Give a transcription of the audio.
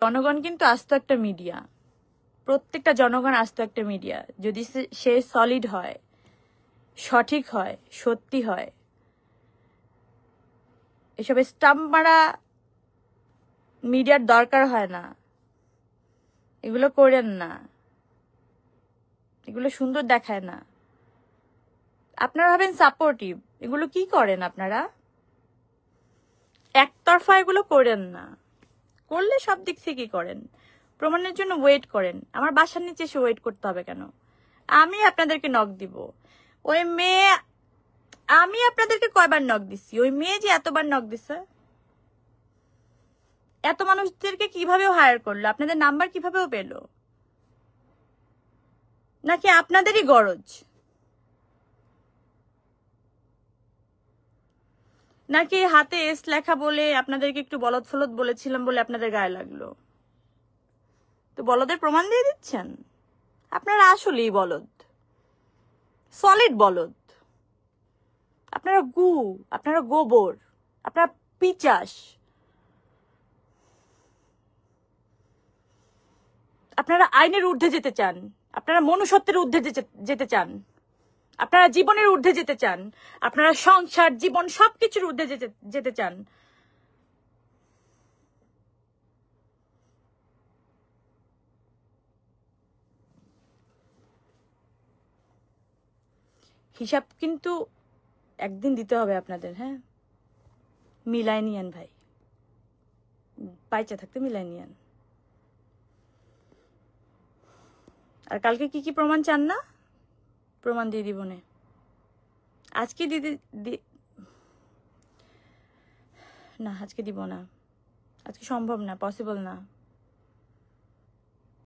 জনগণ কিন্তু আস্ত একটা মিডিয়া, প্রত্যেকটা জনগণ আস্ত একটা মিডিয়া। যদি সে সলিড হয়, সঠিক হয়, সত্যি হয়, এসব স্টাম্প মারা মিডিয়ার দরকার হয় না। এগুলো করেন না, এগুলো সুন্দর দেখায় না। আপনারা ভাবেন সাপোর্টিভ, এগুলো কি করেন আপনারা? একতরফা এগুলো করেন না, করলে সব দিক থেকেই করেন। প্রমাণের জন্য ওয়েট করেন। আমার বাসার নিচে এসে ওয়েট করতে হবে কেন? আমি আপনাদেরকে নক দিব। ওই মেয়ে, আমি আপনাদেরকে কয়বার নক দিছি? ওই মেয়ে যে এতবার নক দিছে, এত মানুষদেরকে কিভাবেও হায়ার করলো? আপনাদের নাম্বার কিভাবেও পেলো? নাকি আপনাদেরই গরজ? নাকি হাতে এস লেখা বলে আপনাদেরকে একটু বলদ ফলদ বলেছিলাম বলে আপনাদের গায়ে লাগলো? তো বলদের প্রমাণ দিয়ে দিচ্ছেন? আপনারা আসলেই বলদ, সলিড বলদ। আপনারা গু, আপনারা গোবর, আপনারা পিচাস, আপনারা আইনের ঊর্ধ্বে যেতে চান, আপনারা মনুষ্যত্বের ঊর্ধ্বে যেতে চান, আপনারা জীবনের ঊর্ধ্বে যেতে চান, আপনারা সংসার, জীবন সবকিছুর ঊর্ধ্বে যেতে চান। হিসাব কিন্তু একদিন দিতে হবে আপনাদের। হ্যাঁ, মিলাই নিয়েন ভাই, বাইচা থাকতে মিলাই নিয়েন। আর কালকে কি কি প্রমাণ চান না? প্রমাণ দিয়ে দিব না আজকে, দিদি না আজকে দিব না, আজকে সম্ভব না, পসিবল না।